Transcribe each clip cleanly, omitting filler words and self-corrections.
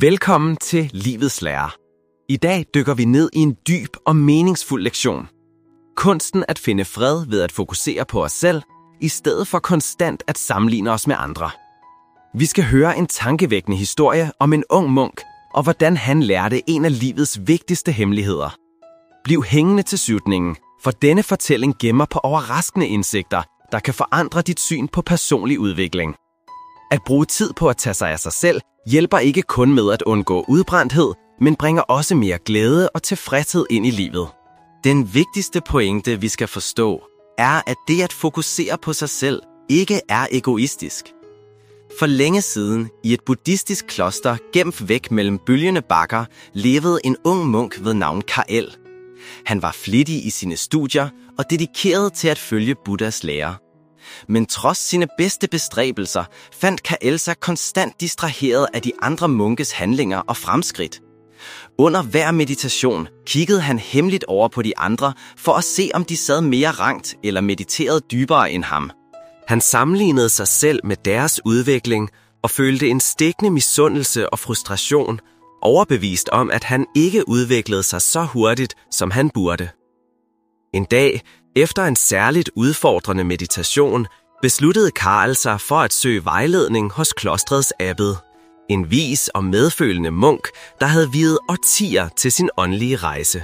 Velkommen til Livets Lære. I dag dykker vi ned i en dyb og meningsfuld lektion. Kunsten at finde fred ved at fokusere på os selv, i stedet for konstant at sammenligne os med andre. Vi skal høre en tankevækkende historie om en ung munk, og hvordan han lærte en af livets vigtigste hemmeligheder. Bliv hængende til slutningen, for denne fortælling gemmer på overraskende indsigter, der kan forandre dit syn på personlig udvikling. At bruge tid på at tage sig af sig selv hjælper ikke kun med at undgå udbrændthed, men bringer også mere glæde og tilfredshed ind i livet. Den vigtigste pointe, vi skal forstå, er, at det at fokusere på sig selv ikke er egoistisk. For længe siden, i et buddhistisk kloster gemt væk mellem bølgende bakker, levede en ung munk ved navn Kael. Han var flittig i sine studier og dedikeret til at følge Buddhas lære. Men trods sine bedste bestræbelser fandt Kael sig konstant distraheret af de andre munkes handlinger og fremskridt. Under hver meditation kiggede han hemmeligt over på de andre for at se, om de sad mere rankt eller mediterede dybere end ham. Han sammenlignede sig selv med deres udvikling og følte en stikkende misundelse og frustration, overbevist om, at han ikke udviklede sig så hurtigt, som han burde. En dag, efter en særligt udfordrende meditation, besluttede Karl sig for at søge vejledning hos klostrets abbed. En vis og medfølende munk, der havde viet årtier til sin åndelige rejse.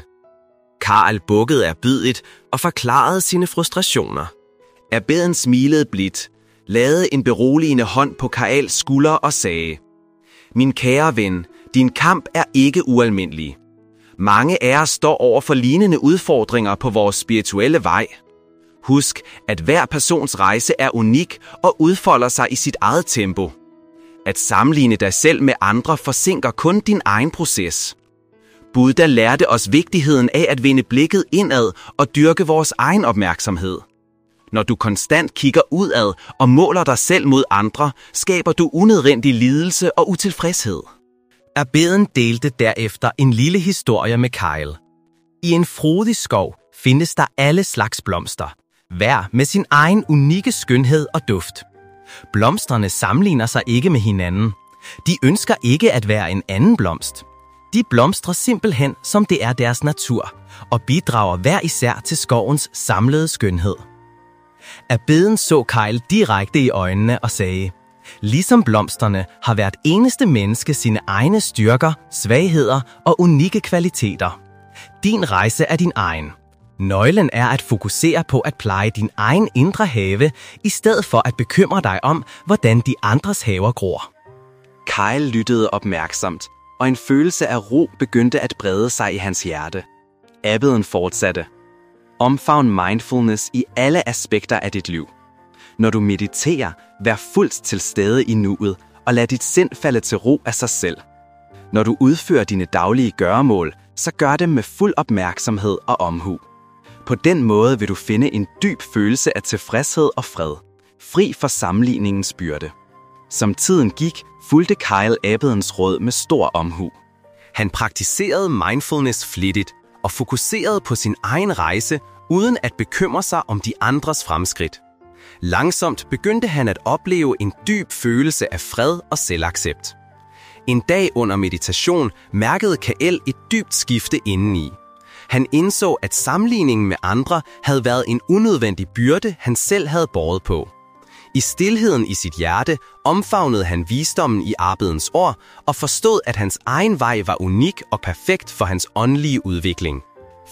Karl bukkede ærbødigt og forklarede sine frustrationer. Abbeden smilede blidt, lagde en beroligende hånd på Karls skulder og sagde: "Min kære ven, din kamp er ikke ualmindelig. Mange af os står over for lignende udfordringer på vores spirituelle vej. Husk, at hver persons rejse er unik og udfolder sig i sit eget tempo. At sammenligne dig selv med andre forsinker kun din egen proces. Buddha lærte os vigtigheden af at vende blikket indad og dyrke vores egen opmærksomhed. Når du konstant kigger udad og måler dig selv mod andre, skaber du unødvendig lidelse og utilfredshed." Abbeden delte derefter en lille historie med Kyle. I en frodig skov findes der alle slags blomster, hver med sin egen unikke skønhed og duft. Blomsterne sammenligner sig ikke med hinanden. De ønsker ikke at være en anden blomst. De blomstrer simpelthen, som det er deres natur, og bidrager hver især til skovens samlede skønhed. Abbeden så Kyle direkte i øjnene og sagde: "Ligesom blomsterne har hvert eneste menneske sine egne styrker, svagheder og unikke kvaliteter. Din rejse er din egen. Nøglen er at fokusere på at pleje din egen indre have, i stedet for at bekymre dig om, hvordan de andres haver gror." Kyle lyttede opmærksomt, og en følelse af ro begyndte at brede sig i hans hjerte. Abbeden fortsatte: "Omfavn mindfulness i alle aspekter af dit liv. Når du mediterer, vær fuldt til stede i nuet og lad dit sind falde til ro af sig selv. Når du udfører dine daglige gøremål, så gør det med fuld opmærksomhed og omhu. På den måde vil du finde en dyb følelse af tilfredshed og fred, fri for sammenligningens byrde." Som tiden gik, fulgte Kyle abbedens råd med stor omhu. Han praktiserede mindfulness flittigt og fokuserede på sin egen rejse, uden at bekymre sig om de andres fremskridt. Langsomt begyndte han at opleve en dyb følelse af fred og selvaccept. En dag under meditation mærkede Kael et dybt skifte indeni. Han indså, at sammenligningen med andre havde været en unødvendig byrde, han selv havde båret på. I stilheden i sit hjerte omfavnede han visdommen i abbedens ord og forstod, at hans egen vej var unik og perfekt for hans åndelige udvikling.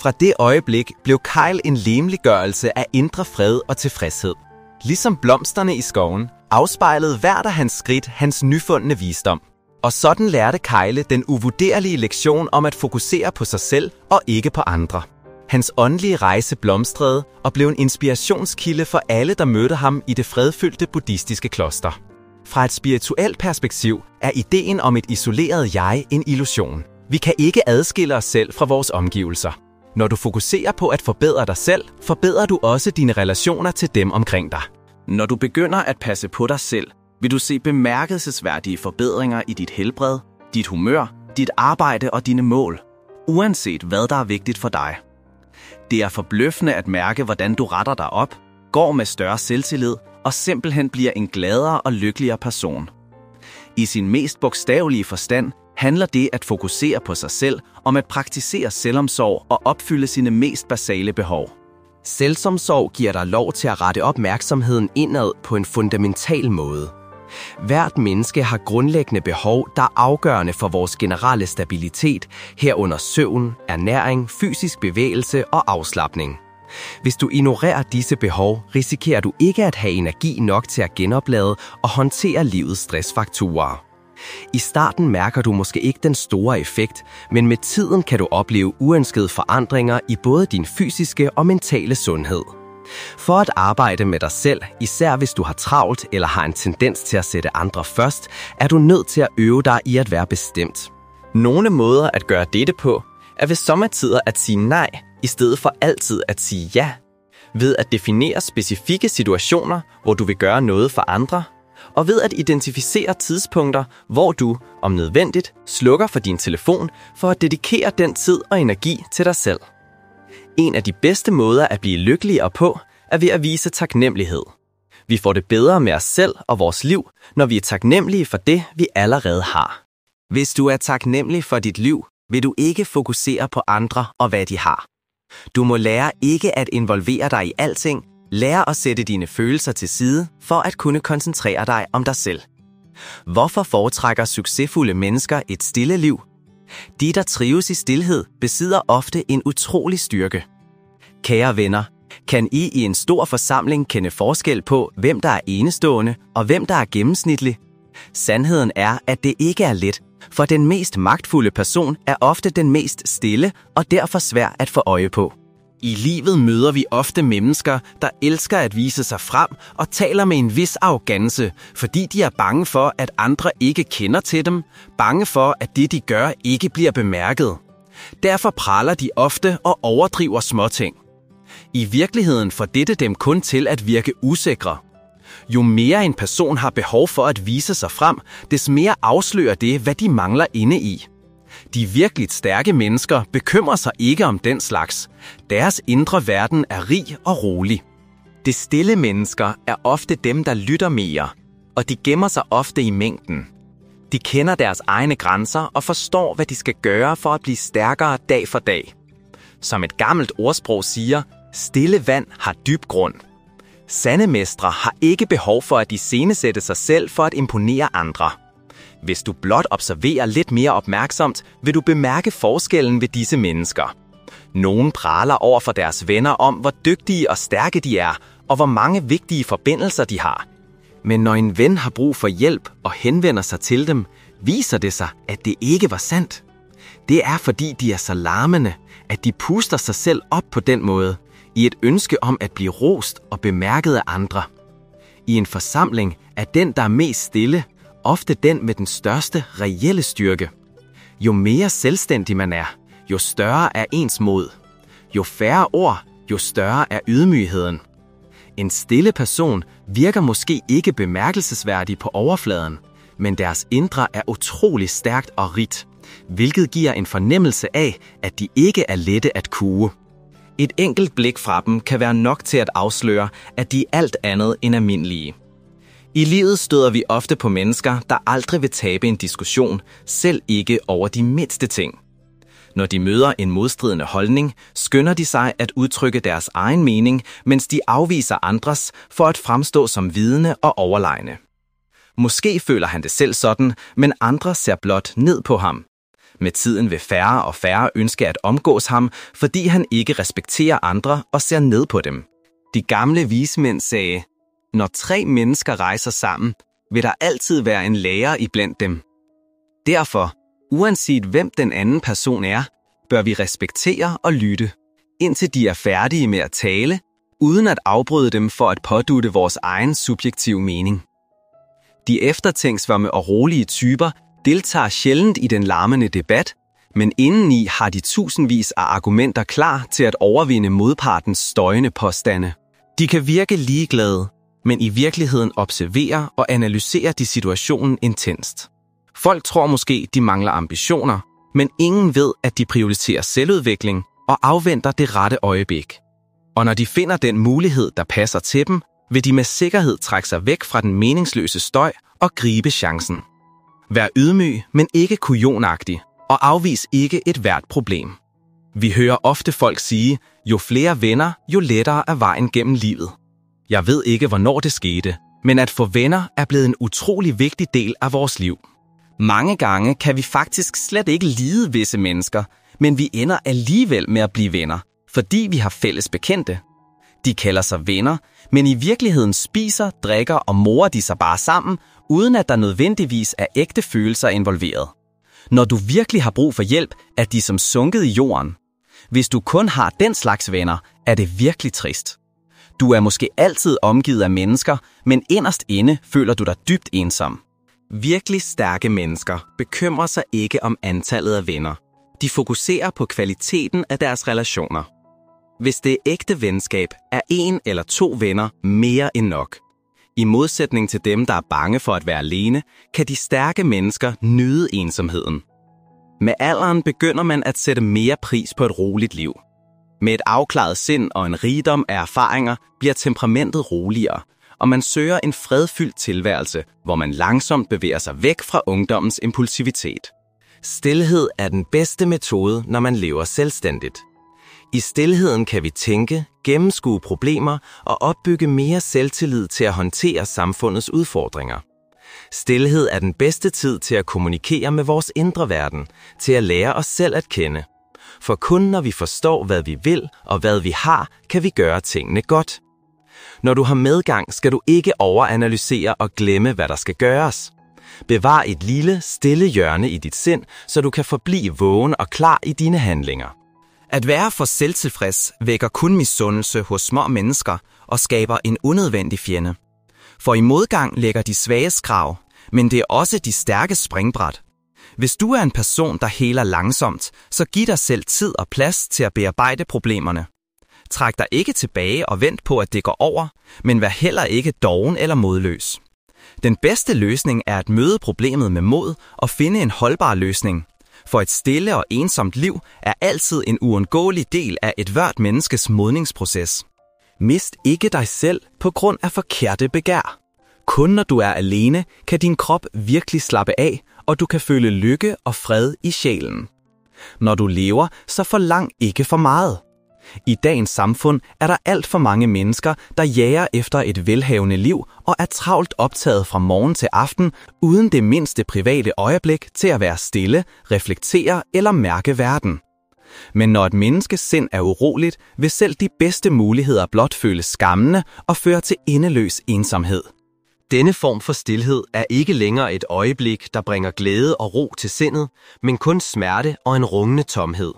Fra det øjeblik blev Kyle en lemliggørelse af indre fred og tilfredshed. Ligesom blomsterne i skoven afspejlede hvert af hans skridt hans nyfundne visdom. Og sådan lærte Kyle den uvurderlige lektion om at fokusere på sig selv og ikke på andre. Hans åndelige rejse blomstrede og blev en inspirationskilde for alle, der mødte ham i det fredfyldte buddhistiske kloster. Fra et spirituelt perspektiv er ideen om et isoleret jeg en illusion. Vi kan ikke adskille os selv fra vores omgivelser. Når du fokuserer på at forbedre dig selv, forbedrer du også dine relationer til dem omkring dig. Når du begynder at passe på dig selv, vil du se bemærkelsesværdige forbedringer i dit helbred, dit humør, dit arbejde og dine mål, uanset hvad der er vigtigt for dig. Det er forbløffende at mærke, hvordan du retter dig op, går med større selvtillid og simpelthen bliver en gladere og lykkeligere person. I sin mest bogstavelige forstand handler det at fokusere på sig selv om at praktisere selvomsorg og opfylde sine mest basale behov. Selvomsorg giver dig lov til at rette opmærksomheden indad på en fundamental måde. Hvert menneske har grundlæggende behov, der er afgørende for vores generelle stabilitet, herunder søvn, ernæring, fysisk bevægelse og afslapning. Hvis du ignorerer disse behov, risikerer du ikke at have energi nok til at genoplade og håndtere livets stressfaktorer. I starten mærker du måske ikke den store effekt, men med tiden kan du opleve uønskede forandringer i både din fysiske og mentale sundhed. For at arbejde med dig selv, især hvis du har travlt eller har en tendens til at sætte andre først, er du nødt til at øve dig i at være bestemt. Nogle måder at gøre dette på, er ved sommetider at sige nej, i stedet for altid at sige ja. Ved at definere specifikke situationer, hvor du vil gøre noget for andre, og ved at identificere tidspunkter, hvor du, om nødvendigt, slukker for din telefon for at dedikere den tid og energi til dig selv. En af de bedste måder at blive lykkeligere på, er ved at vise taknemmelighed. Vi får det bedre med os selv og vores liv, når vi er taknemmelige for det, vi allerede har. Hvis du er taknemmelig for dit liv, vil du ikke fokusere på andre og hvad de har. Du må lære ikke at involvere dig i alting, lære at sætte dine følelser til side for at kunne koncentrere dig om dig selv. Hvorfor foretrækker succesfulde mennesker et stille liv? De, der trives i stilhed, besidder ofte en utrolig styrke. Kære venner, kan I i en stor forsamling kende forskel på, hvem der er enestående og hvem der er gennemsnitlig? Sandheden er, at det ikke er let, for den mest magtfulde person er ofte den mest stille og derfor svær at få øje på. I livet møder vi ofte mennesker, der elsker at vise sig frem og taler med en vis arrogance, fordi de er bange for, at andre ikke kender til dem, bange for, at det de gør ikke bliver bemærket. Derfor praler de ofte og overdriver småting. I virkeligheden får dette dem kun til at virke usikre. Jo mere en person har behov for at vise sig frem, des mere afslører det, hvad de mangler inde i. De virkelig stærke mennesker bekymrer sig ikke om den slags. Deres indre verden er rig og rolig. De stille mennesker er ofte dem, der lytter mere, og de gemmer sig ofte i mængden. De kender deres egne grænser og forstår, hvad de skal gøre for at blive stærkere dag for dag. Som et gammelt ordsprog siger, stille vand har dyb grund. Sande mestre har ikke behov for at iscenesætte sig selv for at imponere andre. Hvis du blot observerer lidt mere opmærksomt, vil du bemærke forskellen ved disse mennesker. Nogle praler over for deres venner om, hvor dygtige og stærke de er, og hvor mange vigtige forbindelser de har. Men når en ven har brug for hjælp og henvender sig til dem, viser det sig, at det ikke var sandt. Det er fordi de er så larmende, at de puster sig selv op på den måde, i et ønske om at blive rost og bemærket af andre. I en forsamling er den, der er mest stille, ofte den med den største reelle styrke. Jo mere selvstændig man er, jo større er ens mod. Jo færre ord, jo større er ydmygheden. En stille person virker måske ikke bemærkelsesværdig på overfladen, men deres indre er utrolig stærkt og rigt, hvilket giver en fornemmelse af, at de ikke er lette at kue. Et enkelt blik fra dem kan være nok til at afsløre, at de er alt andet end almindelige. I livet støder vi ofte på mennesker, der aldrig vil tabe en diskussion, selv ikke over de mindste ting. Når de møder en modstridende holdning, skynder de sig at udtrykke deres egen mening, mens de afviser andres for at fremstå som vidende og overlegne. Måske føler han det selv sådan, men andre ser blot ned på ham. Med tiden vil færre og færre ønske at omgås ham, fordi han ikke respekterer andre og ser ned på dem. De gamle vismænd sagde, når 3 mennesker rejser sammen, vil der altid være en lærer iblandt dem. Derfor, uanset hvem den anden person er, bør vi respektere og lytte, indtil de er færdige med at tale, uden at afbryde dem for at pådutte vores egen subjektive mening. De eftertænkssomme og rolige typer deltager sjældent i den larmende debat, men indeni har de tusindvis af argumenter klar til at overvinde modpartens støjende påstande. De kan virke ligeglade, men i virkeligheden observerer og analyserer de situationen intenst. Folk tror måske, de mangler ambitioner, men ingen ved, at de prioriterer selvudvikling og afventer det rette øjeblik. Og når de finder den mulighed, der passer til dem, vil de med sikkerhed trække sig væk fra den meningsløse støj og gribe chancen. Vær ydmyg, men ikke kujonagtig, og afvis ikke et hvert problem. Vi hører ofte folk sige, jo flere venner, jo lettere er vejen gennem livet. Jeg ved ikke, hvornår det skete, men at få venner er blevet en utrolig vigtig del af vores liv. Mange gange kan vi faktisk slet ikke lide visse mennesker, men vi ender alligevel med at blive venner, fordi vi har fælles bekendte. De kalder sig venner, men i virkeligheden spiser, drikker og morer de sig bare sammen, uden at der nødvendigvis er ægte følelser involveret. Når du virkelig har brug for hjælp, er de som sunket i jorden. Hvis du kun har den slags venner, er det virkelig trist. Du er måske altid omgivet af mennesker, men inderst inde føler du dig dybt ensom. Virkelig stærke mennesker bekymrer sig ikke om antallet af venner. De fokuserer på kvaliteten af deres relationer. Hvis det er ægte venskab, er 1 eller 2 venner mere end nok. I modsætning til dem, der er bange for at være alene, kan de stærke mennesker nyde ensomheden. Med alderen begynder man at sætte mere pris på et roligt liv. Med et afklaret sind og en rigdom af erfaringer bliver temperamentet roligere, og man søger en fredfyldt tilværelse, hvor man langsomt bevæger sig væk fra ungdommens impulsivitet. Stilhed er den bedste metode, når man lever selvstændigt. I stilheden kan vi tænke, gennemskue problemer og opbygge mere selvtillid til at håndtere samfundets udfordringer. Stilhed er den bedste tid til at kommunikere med vores indre verden, til at lære os selv at kende. For kun når vi forstår, hvad vi vil og hvad vi har, kan vi gøre tingene godt. Når du har medgang, skal du ikke overanalysere og glemme, hvad der skal gøres. Bevar et lille, stille hjørne i dit sind, så du kan forblive vågen og klar i dine handlinger. At være for selvtilfreds vækker kun misundelse hos små mennesker og skaber en unødvendig fjende. For i modgang lægger de svage krav, men det er også de stærke springbræt. Hvis du er en person, der heler langsomt, så giv dig selv tid og plads til at bearbejde problemerne. Træk dig ikke tilbage og vent på, at det går over, men vær heller ikke doven eller modløs. Den bedste løsning er at møde problemet med mod og finde en holdbar løsning. For et stille og ensomt liv er altid en uundgåelig del af et hvert menneskes modningsproces. Mist ikke dig selv på grund af forkerte begær. Kun når du er alene, kan din krop virkelig slappe af, og du kan føle lykke og fred i sjælen. Når du lever, så forlang ikke for meget. I dagens samfund er der alt for mange mennesker, der jager efter et velhavende liv og er travlt optaget fra morgen til aften, uden det mindste private øjeblik til at være stille, reflektere eller mærke verden. Men når et menneskes sind er uroligt, vil selv de bedste muligheder blot føles skammende og føre til endeløs ensomhed. Denne form for stilhed er ikke længere et øjeblik, der bringer glæde og ro til sindet, men kun smerte og en rungende tomhed.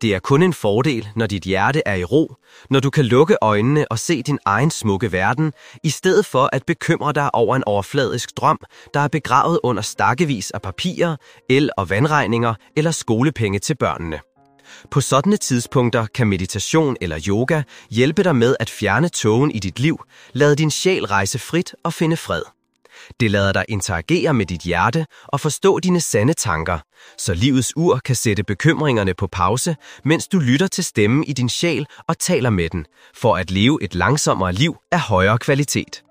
Det er kun en fordel, når dit hjerte er i ro, når du kan lukke øjnene og se din egen smukke verden, i stedet for at bekymre dig over en overfladisk drøm, der er begravet under stakkevis af papirer, el- og vandregninger eller skolepenge til børnene. På sådanne tidspunkter kan meditation eller yoga hjælpe dig med at fjerne tågen i dit liv, lade din sjæl rejse frit og finde fred. Det lader dig interagere med dit hjerte og forstå dine sande tanker, så livets ur kan sætte bekymringerne på pause, mens du lytter til stemmen i din sjæl og taler med den, for at leve et langsommere liv af højere kvalitet.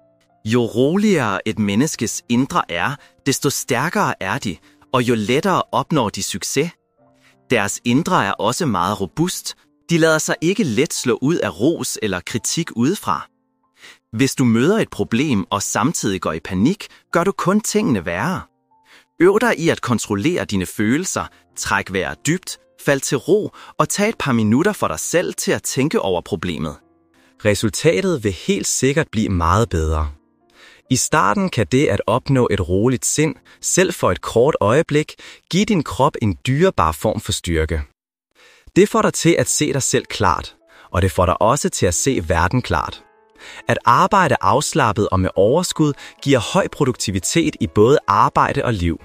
Jo roligere et menneskes indre er, desto stærkere er de, og jo lettere opnår de succes. Deres indre er også meget robust. De lader sig ikke let slå ud af ros eller kritik udefra. Hvis du møder et problem og samtidig går i panik, gør du kun tingene værre. Øv dig i at kontrollere dine følelser, træk vejret dybt, fald til ro og tag et par minutter for dig selv til at tænke over problemet. Resultatet vil helt sikkert blive meget bedre. I starten kan det at opnå et roligt sind, selv for et kort øjeblik, give din krop en dyrebar form for styrke. Det får dig til at se dig selv klart, og det får dig også til at se verden klart. At arbejde afslappet og med overskud giver høj produktivitet i både arbejde og liv.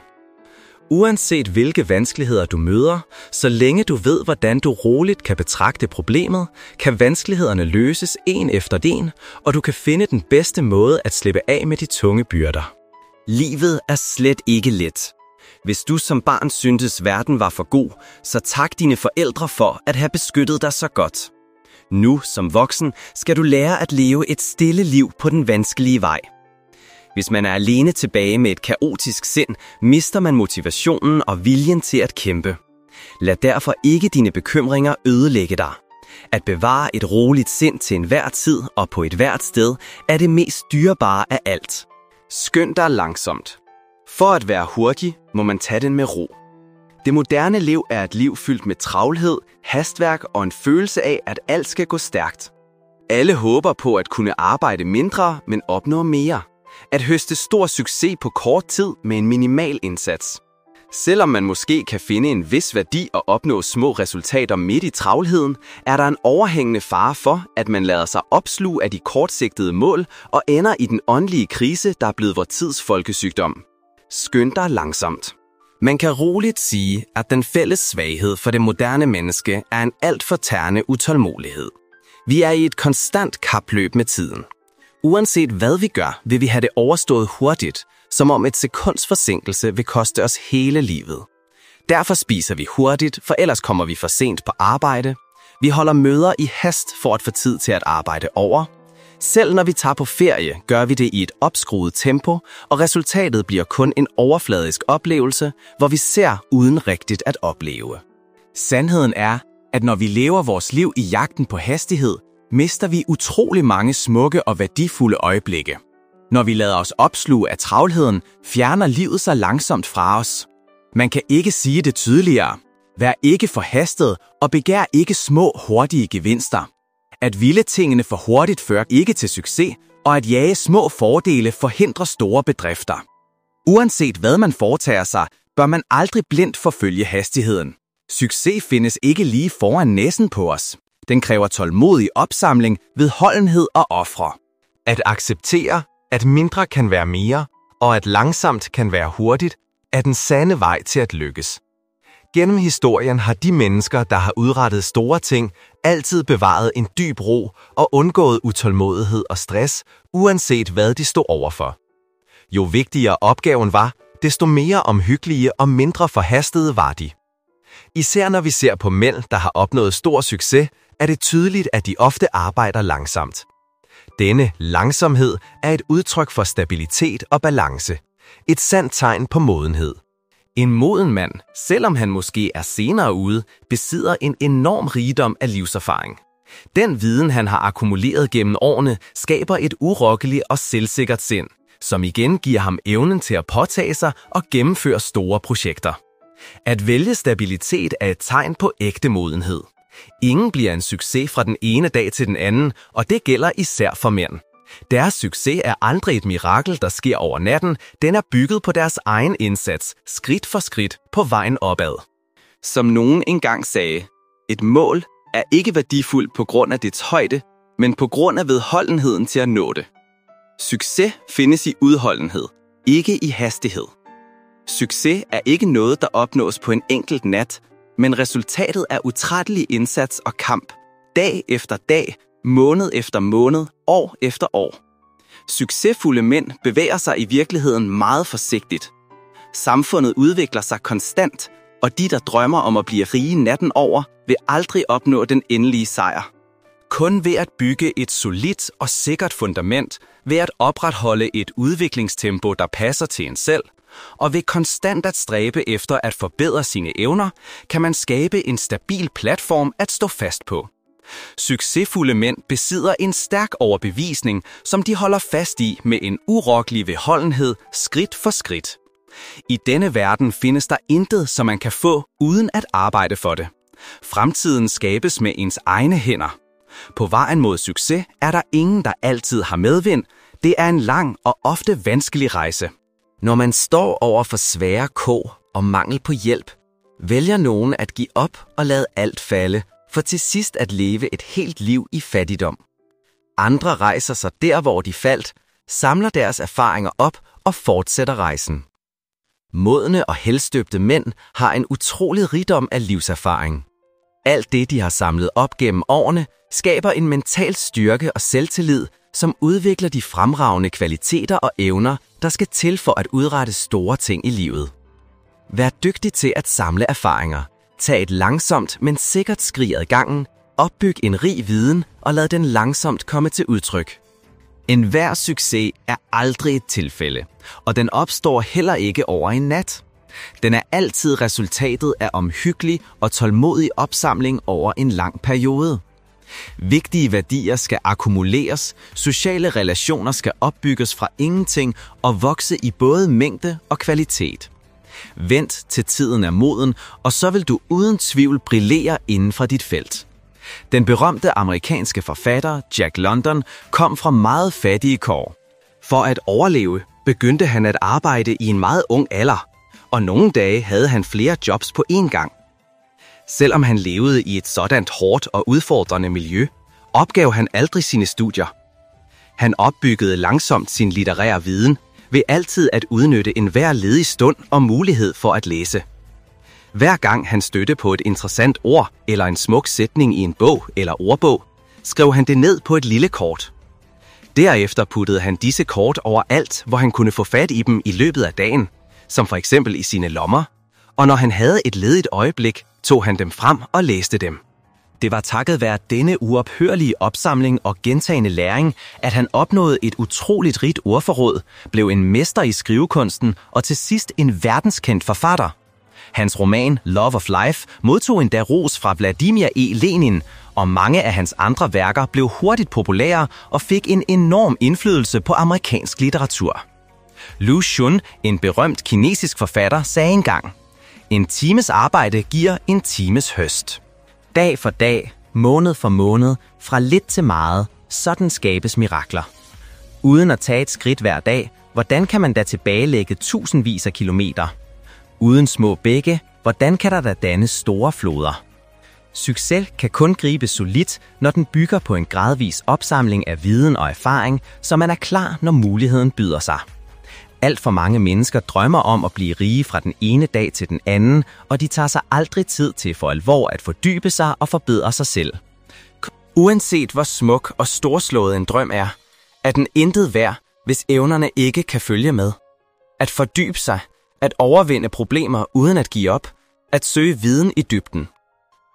Uanset hvilke vanskeligheder du møder, så længe du ved, hvordan du roligt kan betragte problemet, kan vanskelighederne løses en efter en, og du kan finde den bedste måde at slippe af med de tunge byrder. Livet er slet ikke let. Hvis du som barn syntes, verden var for god, så tak dine forældre for at have beskyttet dig så godt. Nu som voksen skal du lære at leve et stille liv på den vanskelige vej. Hvis man er alene tilbage med et kaotisk sind, mister man motivationen og viljen til at kæmpe. Lad derfor ikke dine bekymringer ødelægge dig. At bevare et roligt sind til enhver tid og på et hvert sted er det mest dyrebare af alt. Skynd dig langsomt. For at være hurtig må man tage den med ro. Det moderne liv er et liv fyldt med travlhed, hastværk og en følelse af, at alt skal gå stærkt. Alle håber på at kunne arbejde mindre, men opnå mere. At høste stor succes på kort tid med en minimal indsats. Selvom man måske kan finde en vis værdi og opnå små resultater midt i travlheden, er der en overhængende fare for, at man lader sig opsluge af de kortsigtede mål og ender i den åndelige krise, der er blevet vor tids folkesygdom. Skynd dig langsomt. Man kan roligt sige, at den fælles svaghed for det moderne menneske er en alt for tærende utålmodighed. Vi er i et konstant kapløb med tiden. Uanset hvad vi gør, vil vi have det overstået hurtigt, som om et sekunds forsinkelse vil koste os hele livet. Derfor spiser vi hurtigt, for ellers kommer vi for sent på arbejde. Vi holder møder i hast for at få tid til at arbejde over. Selv når vi tager på ferie, gør vi det i et opskruet tempo, og resultatet bliver kun en overfladisk oplevelse, hvor vi ser uden rigtigt at opleve. Sandheden er, at når vi lever vores liv i jagten på hastighed, mister vi utrolig mange smukke og værdifulde øjeblikke. Når vi lader os opsluge af travlheden, fjerner livet sig langsomt fra os. Man kan ikke sige det tydeligere. Vær ikke forhastet og begær ikke små, hurtige gevinster. At ville tingene for hurtigt fører ikke til succes, og at jage små fordele forhindrer store bedrifter. Uanset hvad man foretager sig, bør man aldrig blindt forfølge hastigheden. Succes findes ikke lige foran næsen på os. Den kræver tålmodig opsamling, vedholdenhed og ofre. At acceptere, at mindre kan være mere, og at langsomt kan være hurtigt, er den sande vej til at lykkes. Gennem historien har de mennesker, der har udrettet store ting, altid bevaret en dyb ro og undgået utålmodighed og stress, uanset hvad de stod overfor. Jo vigtigere opgaven var, desto mere omhyggelige og mindre forhastede var de. Især når vi ser på mænd, der har opnået stor succes, er det tydeligt, at de ofte arbejder langsomt. Denne langsomhed er et udtryk for stabilitet og balance. Et sandt tegn på modenhed. En moden mand, selvom han måske er senere ude, besidder en enorm rigdom af livserfaring. Den viden, han har akkumuleret gennem årene, skaber et urokkeligt og selvsikkert sind, som igen giver ham evnen til at påtage sig og gennemføre store projekter. At vælge stabilitet er et tegn på ægte modenhed. Ingen bliver en succes fra den ene dag til den anden, og det gælder især for mænd. Deres succes er aldrig et mirakel, der sker over natten. Den er bygget på deres egen indsats, skridt for skridt på vejen opad. Som nogen engang sagde, et mål er ikke værdifuldt på grund af dets højde, men på grund af vedholdenheden til at nå det. Succes findes i udholdenhed, ikke i hastighed. Succes er ikke noget, der opnås på en enkelt nat, men resultatet er utrættelig indsats og kamp, dag efter dag, måned efter måned, år efter år. Succesfulde mænd bevæger sig i virkeligheden meget forsigtigt. Samfundet udvikler sig konstant, og de, der drømmer om at blive rige natten over, vil aldrig opnå den endelige sejr. Kun ved at bygge et solidt og sikkert fundament, ved at opretholde et udviklingstempo, der passer til en selv, og ved konstant at stræbe efter at forbedre sine evner, kan man skabe en stabil platform at stå fast på. Succesfulde mænd besidder en stærk overbevisning, som de holder fast i med en urokkelig vedholdenhed skridt for skridt. I denne verden findes der intet, som man kan få uden at arbejde for det. Fremtiden skabes med ens egne hænder. På vejen mod succes er der ingen, der altid har medvind. Det er en lang og ofte vanskelig rejse. Når man står over for svære kår og mangel på hjælp, vælger nogen at give op og lade alt falde, for til sidst at leve et helt liv i fattigdom. Andre rejser sig der, hvor de faldt, samler deres erfaringer op og fortsætter rejsen. Modne og helstøbte mænd har en utrolig rigdom af livserfaring. Alt det, de har samlet op gennem årene, skaber en mental styrke og selvtillid, som udvikler de fremragende kvaliteter og evner, der skal til for at udrette store ting i livet. Vær dygtig til at samle erfaringer. Tag et langsomt, men sikkert skridt ad gangen. Opbyg en rig viden og lad den langsomt komme til udtryk. Enhver succes er aldrig et tilfælde, og den opstår heller ikke over en nat. Den er altid resultatet af omhyggelig og tålmodig opsamling over en lang periode. Vigtige værdier skal akkumuleres, sociale relationer skal opbygges fra ingenting og vokse i både mængde og kvalitet. Vent til tiden er moden, og så vil du uden tvivl brillere inden for dit felt. Den berømte amerikanske forfatter Jack London kom fra meget fattige kår. For at overleve begyndte han at arbejde i en meget ung alder, og nogle dage havde han flere jobs på én gang. Selvom han levede i et sådant hårdt og udfordrende miljø, opgav han aldrig sine studier. Han opbyggede langsomt sin litterære viden ved altid at udnytte enhver ledig stund og mulighed for at læse. Hver gang han stødte på et interessant ord eller en smuk sætning i en bog eller ordbog, skrev han det ned på et lille kort. Derefter puttede han disse kort overalt, hvor han kunne få fat i dem i løbet af dagen, som for eksempel i sine lommer, og når han havde et ledigt øjeblik, tog han dem frem og læste dem. Det var takket være denne uophørlige opsamling og gentagende læring, at han opnåede et utroligt rigt ordforråd, blev en mester i skrivekunsten og til sidst en verdenskendt forfatter. Hans roman Love of Life modtog endda ros fra Vladimir E. Lenin, og mange af hans andre værker blev hurtigt populære og fik en enorm indflydelse på amerikansk litteratur. Lu Xun, en berømt kinesisk forfatter, sagde engang: "En times arbejde giver en times høst." Dag for dag, måned for måned, fra lidt til meget, sådan skabes mirakler. Uden at tage et skridt hver dag, hvordan kan man da tilbagelægge tusindvis af kilometer? Uden små bække, hvordan kan der da dannes store floder? Succes kan kun gribe solidt, når den bygger på en gradvis opsamling af viden og erfaring, så man er klar, når muligheden byder sig. Alt for mange mennesker drømmer om at blive rige fra den ene dag til den anden, og de tager sig aldrig tid til for alvor at fordybe sig og forbedre sig selv. Uanset hvor smuk og storslået en drøm er den intet værd, hvis evnerne ikke kan følge med. At fordybe sig, at overvinde problemer uden at give op, at søge viden i dybden.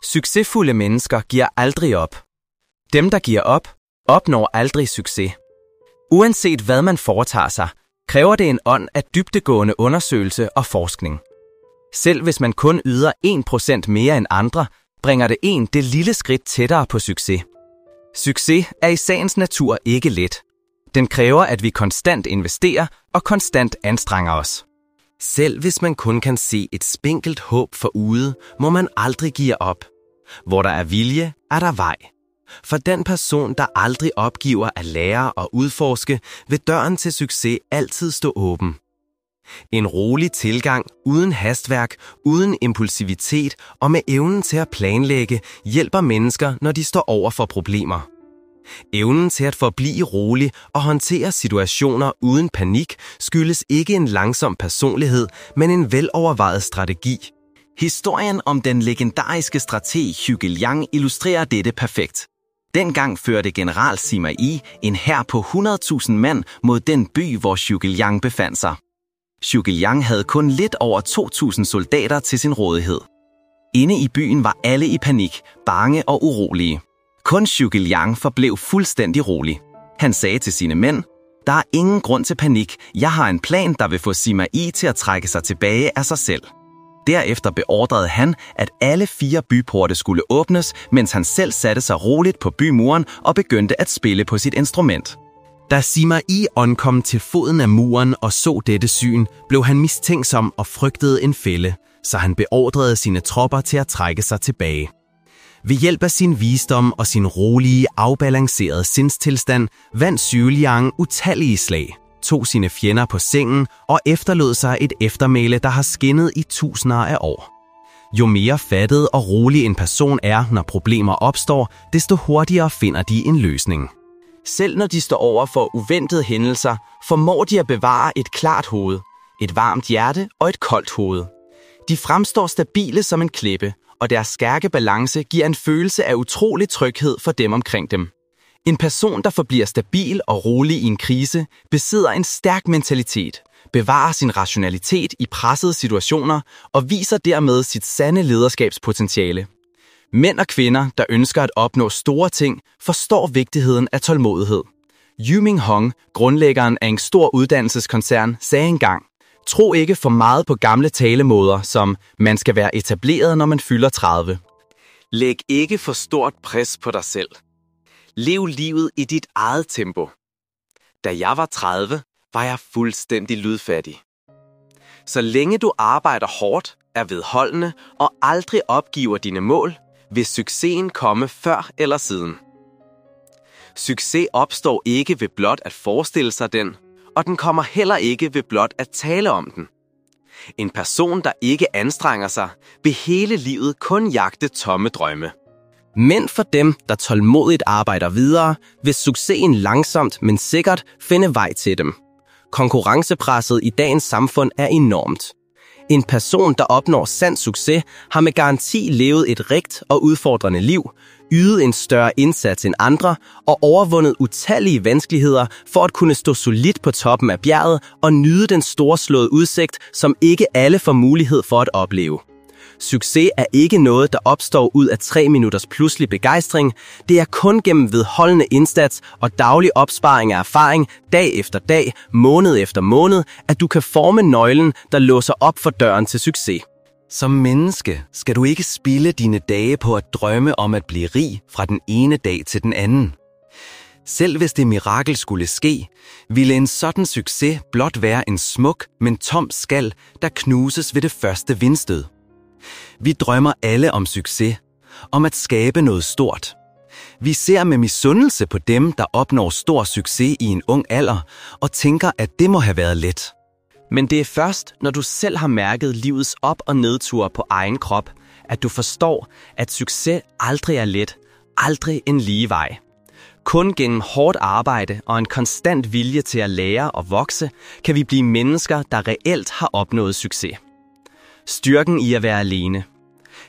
Succesfulde mennesker giver aldrig op. Dem, der giver op, opnår aldrig succes. Uanset hvad man foretager sig, kræver det en ånd af dybdegående undersøgelse og forskning. Selv hvis man kun yder 1% mere end andre, bringer det det lille skridt tættere på succes. Succes er i sagens natur ikke let. Den kræver, at vi konstant investerer og konstant anstrenger os. Selv hvis man kun kan se et spinkelt håb forude, må man aldrig give op. Hvor der er vilje, er der vej. For den person, der aldrig opgiver at lære og udforske, vil døren til succes altid stå åben. En rolig tilgang, uden hastværk, uden impulsivitet og med evnen til at planlægge, hjælper mennesker, når de står over for problemer. Evnen til at forblive rolig og håndtere situationer uden panik skyldes ikke en langsom personlighed, men en velovervejet strategi. Historien om den legendariske strateg Zhuge Liang illustrerer dette perfekt. Dengang førte general Sima Yi en hær på 100.000 mand mod den by, hvor Zhuge Liang befandt sig. Zhuge Liang havde kun lidt over 2.000 soldater til sin rådighed. Inde i byen var alle i panik, bange og urolige. Kun Zhuge Liang forblev fuldstændig rolig. Han sagde til sine mænd: "Der er ingen grund til panik. Jeg har en plan, der vil få Sima Yi til at trække sig tilbage af sig selv." Derefter beordrede han, at alle 4 byporte skulle åbnes, mens han selv satte sig roligt på bymuren og begyndte at spille på sit instrument. Da Sima Yi ankom til foden af muren og så dette syn, blev han mistænksom og frygtede en fælde, så han beordrede sine tropper til at trække sig tilbage. Ved hjælp af sin visdom og sin rolige, afbalancerede sindstilstand vandt Zhuge Liang utallige slag, tog sine fjender på sengen og efterlod sig et eftermæle, der har skinnet i tusinder af år. Jo mere fattet og rolig en person er, når problemer opstår, desto hurtigere finder de en løsning. Selv når de står over for uventede hændelser, formår de at bevare et klart hoved, et varmt hjerte og et koldt hoved. De fremstår stabile som en klippe, og deres stærke balance giver en følelse af utrolig tryghed for dem omkring dem. En person, der forbliver stabil og rolig i en krise, besidder en stærk mentalitet, bevarer sin rationalitet i pressede situationer og viser dermed sit sande lederskabspotentiale. Mænd og kvinder, der ønsker at opnå store ting, forstår vigtigheden af tålmodighed. Yu-Ming Hong, grundlæggeren af en stor uddannelseskoncern, sagde engang: "Tro ikke for meget på gamle talemåder, som man skal være etableret, når man fylder 30. Læg ikke for stort pres på dig selv. Lev livet i dit eget tempo. Da jeg var 30, var jeg fuldstændig lydfattig. Så længe du arbejder hårdt, er vedholdende og aldrig opgiver dine mål, vil succesen komme før eller siden. Succes opstår ikke ved blot at forestille sig den, og den kommer heller ikke ved blot at tale om den. En person, der ikke anstrenger sig, vil hele livet kun jagte tomme drømme. Men for dem, der tålmodigt arbejder videre, vil succesen langsomt, men sikkert finde vej til dem. Konkurrencepresset i dagens samfund er enormt. En person, der opnår sand succes, har med garanti levet et rigt og udfordrende liv, ydet en større indsats end andre og overvundet utallige vanskeligheder for at kunne stå solidt på toppen af bjerget og nyde den storslåede udsigt, som ikke alle får mulighed for at opleve. Succes er ikke noget, der opstår ud af 3 minutters pludselig begejstring. Det er kun gennem vedholdende indsats og daglig opsparing af erfaring, dag efter dag, måned efter måned, at du kan forme nøglen, der låser op for døren til succes. Som menneske skal du ikke spilde dine dage på at drømme om at blive rig fra den ene dag til den anden. Selv hvis det mirakel skulle ske, ville en sådan succes blot være en smuk, men tom skal, der knuses ved det første vindstød. Vi drømmer alle om succes, om at skabe noget stort. Vi ser med misundelse på dem, der opnår stor succes i en ung alder, og tænker, at det må have været let. Men det er først, når du selv har mærket livets op- og nedture på egen krop, at du forstår, at succes aldrig er let, aldrig en lige vej. Kun gennem hårdt arbejde og en konstant vilje til at lære og vokse, kan vi blive mennesker, der reelt har opnået succes. Styrken i at være alene.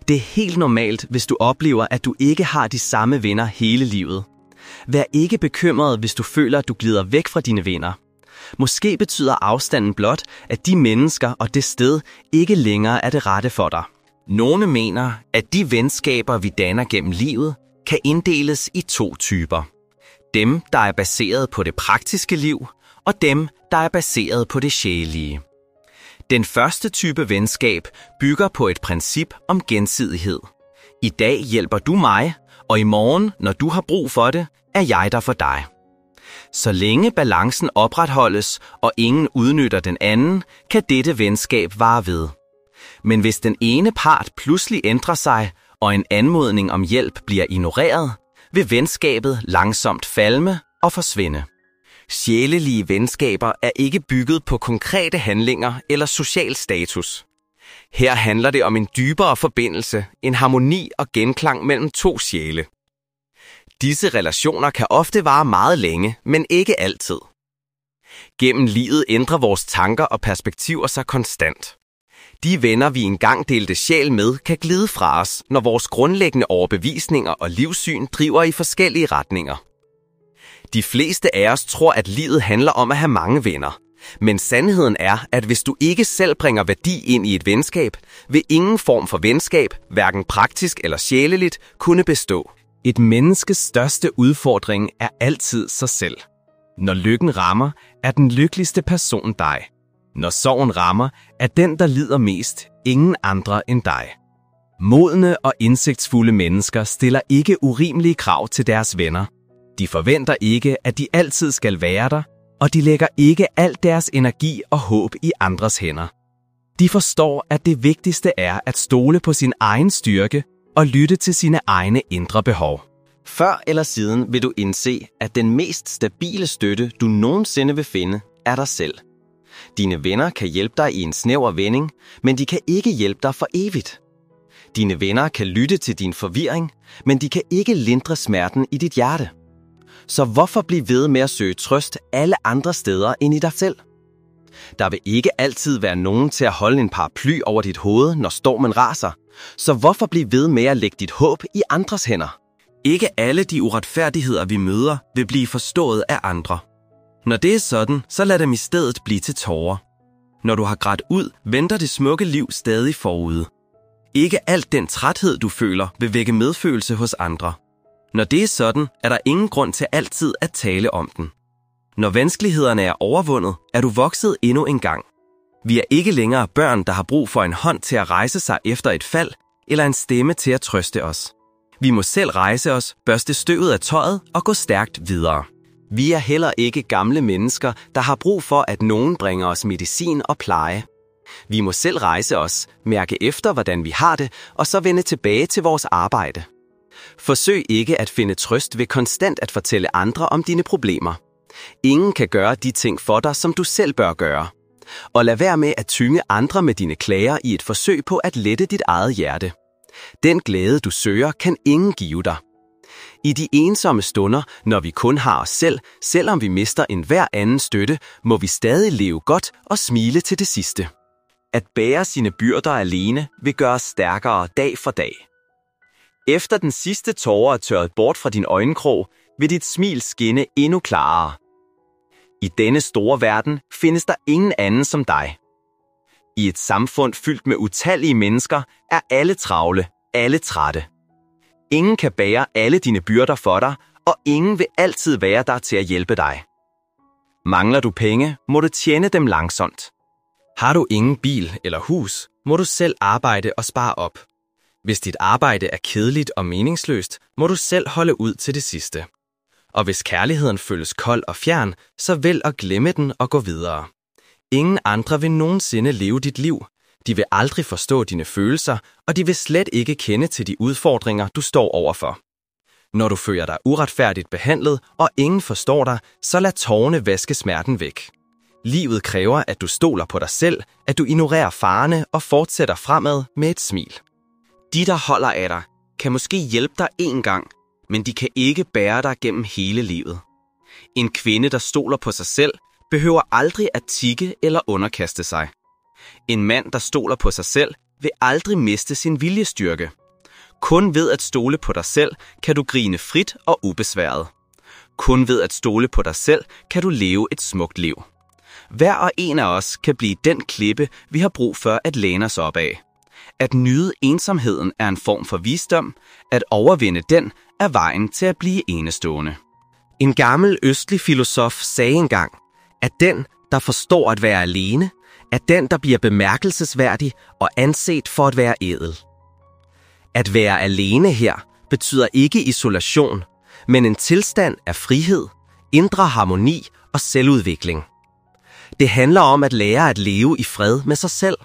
Det er helt normalt, hvis du oplever, at du ikke har de samme venner hele livet. Vær ikke bekymret, hvis du føler, at du glider væk fra dine venner. Måske betyder afstanden blot, at de mennesker og det sted ikke længere er det rette for dig. Nogle mener, at de venskaber, vi danner gennem livet, kan inddeles i 2 typer. Dem, der er baseret på det praktiske liv, og dem, der er baseret på det sjælelige. Den første type venskab bygger på et princip om gensidighed. I dag hjælper du mig, og i morgen, når du har brug for det, er jeg der for dig. Så længe balancen opretholdes, og ingen udnytter den anden, kan dette venskab vare ved. Men hvis den ene part pludselig ændrer sig, og en anmodning om hjælp bliver ignoreret, vil venskabet langsomt falme og forsvinde. Sjælelige venskaber er ikke bygget på konkrete handlinger eller social status. Her handler det om en dybere forbindelse, en harmoni og genklang mellem 2 sjæle. Disse relationer kan ofte vare meget længe, men ikke altid. Gennem livet ændrer vores tanker og perspektiver sig konstant. De venner, vi engang delte sjæl med, kan glide fra os, når vores grundlæggende overbevisninger og livssyn driver i forskellige retninger. De fleste af os tror, at livet handler om at have mange venner. Men sandheden er, at hvis du ikke selv bringer værdi ind i et venskab, vil ingen form for venskab, hverken praktisk eller sjæleligt, kunne bestå. Et menneskes største udfordring er altid sig selv. Når lykken rammer, er den lykkeligste person dig. Når sorgen rammer, er den, der lider mest, ingen andre end dig. Modne og indsigtsfulde mennesker stiller ikke urimelige krav til deres venner. De forventer ikke, at de altid skal være der, og de lægger ikke al deres energi og håb i andres hænder. De forstår, at det vigtigste er at stole på sin egen styrke og lytte til sine egne indre behov. Før eller siden vil du indse, at den mest stabile støtte, du nogensinde vil finde, er dig selv. Dine venner kan hjælpe dig i en snæver vending, men de kan ikke hjælpe dig for evigt. Dine venner kan lytte til din forvirring, men de kan ikke lindre smerten i dit hjerte. Så hvorfor blive ved med at søge trøst alle andre steder end i dig selv? Der vil ikke altid være nogen til at holde en paraply over dit hoved, når stormen raser. Så hvorfor blive ved med at lægge dit håb i andres hænder? Ikke alle de uretfærdigheder, vi møder, vil blive forstået af andre. Når det er sådan, så lad dem i stedet blive til tårer. Når du har grædt ud, venter det smukke liv stadig forude. Ikke alt den træthed, du føler, vil vække medfølelse hos andre. Når det er sådan, er der ingen grund til altid at tale om den. Når vanskelighederne er overvundet, er du vokset endnu en gang. Vi er ikke længere børn, der har brug for en hånd til at rejse sig efter et fald, eller en stemme til at trøste os. Vi må selv rejse os, børste støvet af tøjet og gå stærkt videre. Vi er heller ikke gamle mennesker, der har brug for, at nogen bringer os medicin og pleje. Vi må selv rejse os, mærke efter, hvordan vi har det, og så vende tilbage til vores arbejde. Forsøg ikke at finde trøst ved konstant at fortælle andre om dine problemer. Ingen kan gøre de ting for dig, som du selv bør gøre. Og lad være med at tynge andre med dine klager i et forsøg på at lette dit eget hjerte. Den glæde, du søger, kan ingen give dig. I de ensomme stunder, når vi kun har os selv, selvom vi mister enhver anden støtte, må vi stadig leve godt og smile til det sidste. At bære sine byrder alene vil gøre os stærkere dag for dag. Efter den sidste tåre er tørret bort fra din øjenkrog, vil dit smil skinne endnu klarere. I denne store verden findes der ingen anden som dig. I et samfund fyldt med utallige mennesker er alle travle, alle trætte. Ingen kan bære alle dine byrder for dig, og ingen vil altid være der til at hjælpe dig. Mangler du penge, må du tjene dem langsomt. Har du ingen bil eller hus, må du selv arbejde og spare op. Hvis dit arbejde er kedeligt og meningsløst, må du selv holde ud til det sidste. Og hvis kærligheden føles kold og fjern, så vælg at glemme den og gå videre. Ingen andre vil nogensinde leve dit liv. De vil aldrig forstå dine følelser, og de vil slet ikke kende til de udfordringer, du står overfor. Når du føler dig uretfærdigt behandlet, og ingen forstår dig, så lad tårerne vaske smerten væk. Livet kræver, at du stoler på dig selv, at du ignorerer farerne og fortsætter fremad med et smil. De, der holder af dig, kan måske hjælpe dig en gang, men de kan ikke bære dig gennem hele livet. En kvinde, der stoler på sig selv, behøver aldrig at tikke eller underkaste sig. En mand, der stoler på sig selv, vil aldrig miste sin viljestyrke. Kun ved at stole på dig selv, kan du grine frit og ubesværet. Kun ved at stole på dig selv, kan du leve et smukt liv. Hver og en af os kan blive den klippe, vi har brug for at læne os op af. At nyde ensomheden er en form for visdom. At overvinde den er vejen til at blive enestående. En gammel østlig filosof sagde engang, at den, der forstår at være alene, er den, der bliver bemærkelsesværdig og anset for at være ædel. At være alene her betyder ikke isolation, men en tilstand af frihed, indre harmoni og selvudvikling. Det handler om at lære at leve i fred med sig selv.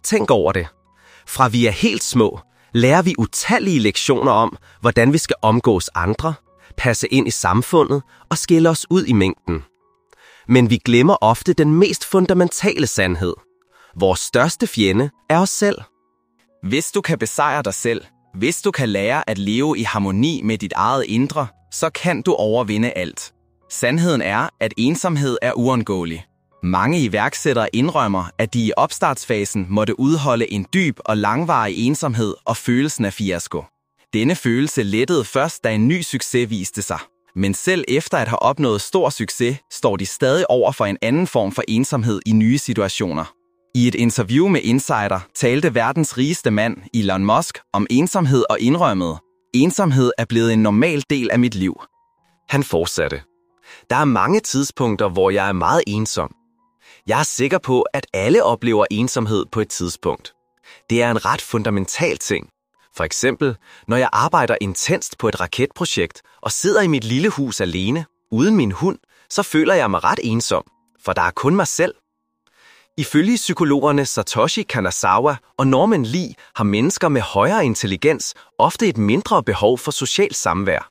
Tænk over det. Fra vi er helt små, lærer vi utallige lektioner om, hvordan vi skal omgås andre, passe ind i samfundet og skille os ud i mængden. Men vi glemmer ofte den mest fundamentale sandhed. Vores største fjende er os selv. Hvis du kan besejre dig selv, hvis du kan lære at leve i harmoni med dit eget indre, så kan du overvinde alt. Sandheden er, at ensomhed er uundgåelig. Mange iværksættere indrømmer, at de i opstartsfasen måtte udholde en dyb og langvarig ensomhed og følelsen af fiasko. Denne følelse lettede først, da en ny succes viste sig. Men selv efter at have opnået stor succes, står de stadig over for en anden form for ensomhed i nye situationer. I et interview med Insider talte verdens rigeste mand, Elon Musk, om ensomhed og indrømmede: "Ensomhed er blevet en normal del af mit liv." Han fortsatte: "Der er mange tidspunkter, hvor jeg er meget ensom. Jeg er sikker på, at alle oplever ensomhed på et tidspunkt. Det er en ret fundamental ting. For eksempel, når jeg arbejder intenst på et raketprojekt og sidder i mit lille hus alene, uden min hund, så føler jeg mig ret ensom, for der er kun mig selv." Ifølge psykologerne Satoshi Kanazawa og Norman Lee har mennesker med højere intelligens ofte et mindre behov for socialt samvær.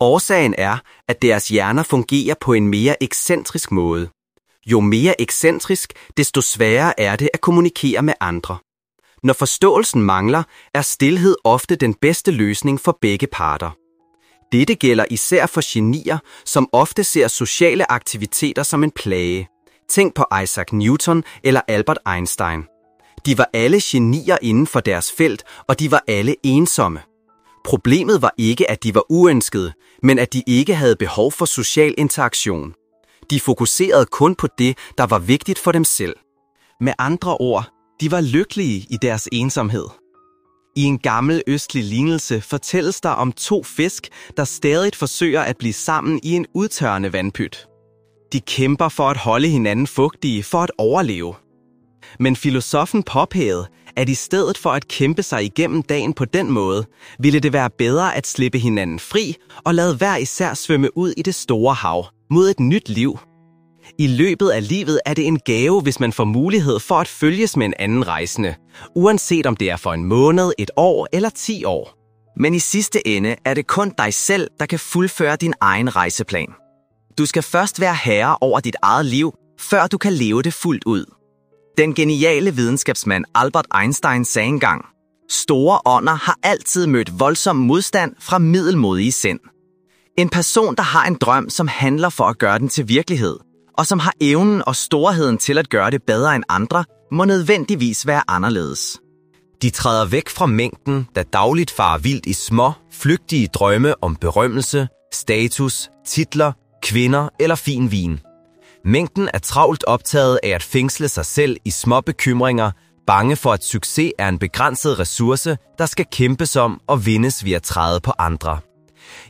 Årsagen er, at deres hjerner fungerer på en mere ekscentrisk måde. Jo mere ekscentrisk, desto sværere er det at kommunikere med andre. Når forståelsen mangler, er stilhed ofte den bedste løsning for begge parter. Dette gælder især for genier, som ofte ser sociale aktiviteter som en plage. Tænk på Isaac Newton eller Albert Einstein. De var alle genier inden for deres felt, og de var alle ensomme. Problemet var ikke, at de var uønskede, men at de ikke havde behov for social interaktion. De fokuserede kun på det, der var vigtigt for dem selv. Med andre ord, de var lykkelige i deres ensomhed. I en gammel østlig lignelse fortælles der om 2 fisk, der stadig forsøger at blive sammen i en udtørrende vandpyt. De kæmper for at holde hinanden fugtige for at overleve. Men filosoffen påpegede, at i stedet for at kæmpe sig igennem dagen på den måde, ville det være bedre at slippe hinanden fri og lade hver især svømme ud i det store hav mod et nyt liv. I løbet af livet er det en gave, hvis man får mulighed for at følges med en anden rejsende, uanset om det er for en måned, et år eller 10 år. Men i sidste ende er det kun dig selv, der kan fuldføre din egen rejseplan. Du skal først være herre over dit eget liv, før du kan leve det fuldt ud. Den geniale videnskabsmand Albert Einstein sagde engang, store ånder har altid mødt voldsom modstand fra middelmodige sind. En person, der har en drøm, som handler for at gøre den til virkelighed, og som har evnen og storheden til at gøre det bedre end andre, må nødvendigvis være anderledes. De træder væk fra mængden, der dagligt farer vildt i små, flygtige drømme om berømmelse, status, titler, kvinder eller fin vin. Mængden er travlt optaget af at fængsle sig selv i små bekymringer, bange for at succes er en begrænset ressource, der skal kæmpes om og vindes ved at træde på andre.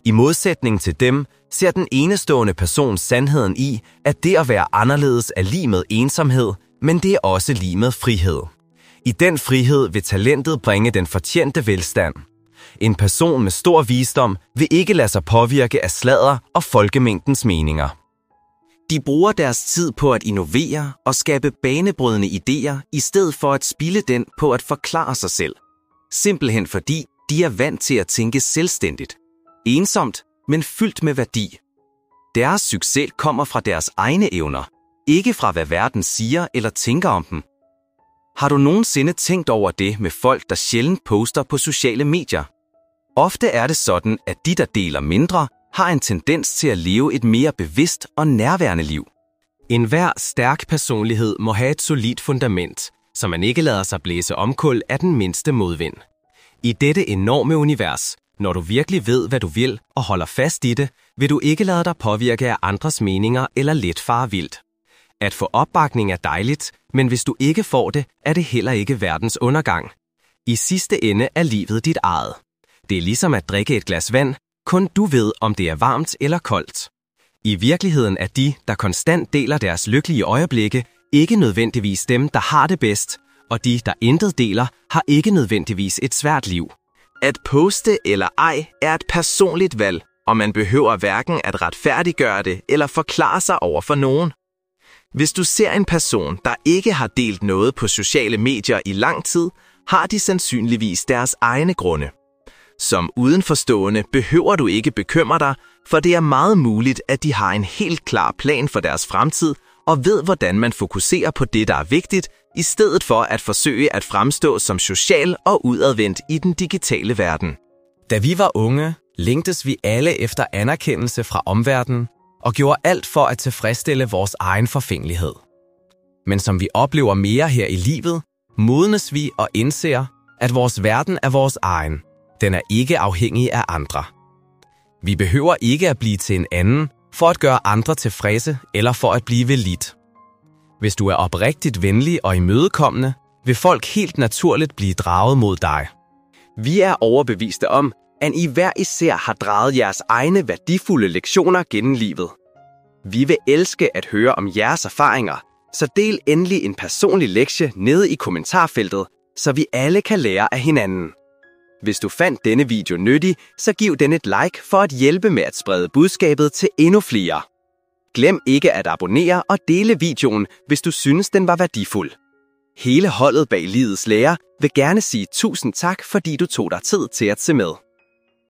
I modsætning til dem ser den enestående person sandheden i, at det at være anderledes er lig med ensomhed, men det er også lig med frihed. I den frihed vil talentet bringe den fortjente velstand. En person med stor visdom vil ikke lade sig påvirke af sladder og folkemængdens meninger. De bruger deres tid på at innovere og skabe banebrydende idéer, i stedet for at spilde den på at forklare sig selv. Simpelthen fordi de er vant til at tænke selvstændigt. Ensomt, men fyldt med værdi. Deres succes kommer fra deres egne evner, ikke fra hvad verden siger eller tænker om dem. Har du nogensinde tænkt over det med folk, der sjældent poster på sociale medier? Ofte er det sådan, at de, der deler mindre, har en tendens til at leve et mere bevidst og nærværende liv. Enhver stærk personlighed må have et solidt fundament, så man ikke lader sig blæse omkuld af den mindste modvind. I dette enorme univers, når du virkelig ved, hvad du vil og holder fast i det, vil du ikke lade dig påvirke af andres meninger eller let fare vildt. At få opbakning er dejligt, men hvis du ikke får det, er det heller ikke verdens undergang. I sidste ende er livet dit eget. Det er ligesom at drikke et glas vand, kun du ved, om det er varmt eller koldt. I virkeligheden er de, der konstant deler deres lykkelige øjeblikke, ikke nødvendigvis dem, der har det bedst, og de, der intet deler, har ikke nødvendigvis et svært liv. At poste eller ej er et personligt valg, og man behøver hverken at retfærdiggøre det eller forklare sig over for nogen. Hvis du ser en person, der ikke har delt noget på sociale medier i lang tid, har de sandsynligvis deres egne grunde. Som udenforstående behøver du ikke bekymre dig, for det er meget muligt, at de har en helt klar plan for deres fremtid og ved, hvordan man fokuserer på det, der er vigtigt, i stedet for at forsøge at fremstå som social og udadvendt i den digitale verden. Da vi var unge, længtes vi alle efter anerkendelse fra omverdenen og gjorde alt for at tilfredsstille vores egen forfængelighed. Men som vi oplever mere her i livet, modnes vi og indser, at vores verden er vores egen. Den er ikke afhængig af andre. Vi behøver ikke at blive til en anden, for at gøre andre tilfredse eller for at blive lidt. Hvis du er oprigtigt venlig og imødekommende, vil folk helt naturligt blive draget mod dig. Vi er overbeviste om, at I hver især har draget jeres egne værdifulde lektioner gennem livet. Vi vil elske at høre om jeres erfaringer, så del endelig en personlig lektie nede i kommentarfeltet, så vi alle kan lære af hinanden. Hvis du fandt denne video nyttig, så giv den et like for at hjælpe med at sprede budskabet til endnu flere. Glem ikke at abonnere og dele videoen, hvis du synes, den var værdifuld. Hele holdet bag Livets Lære vil gerne sige tusind tak, fordi du tog dig tid til at se med.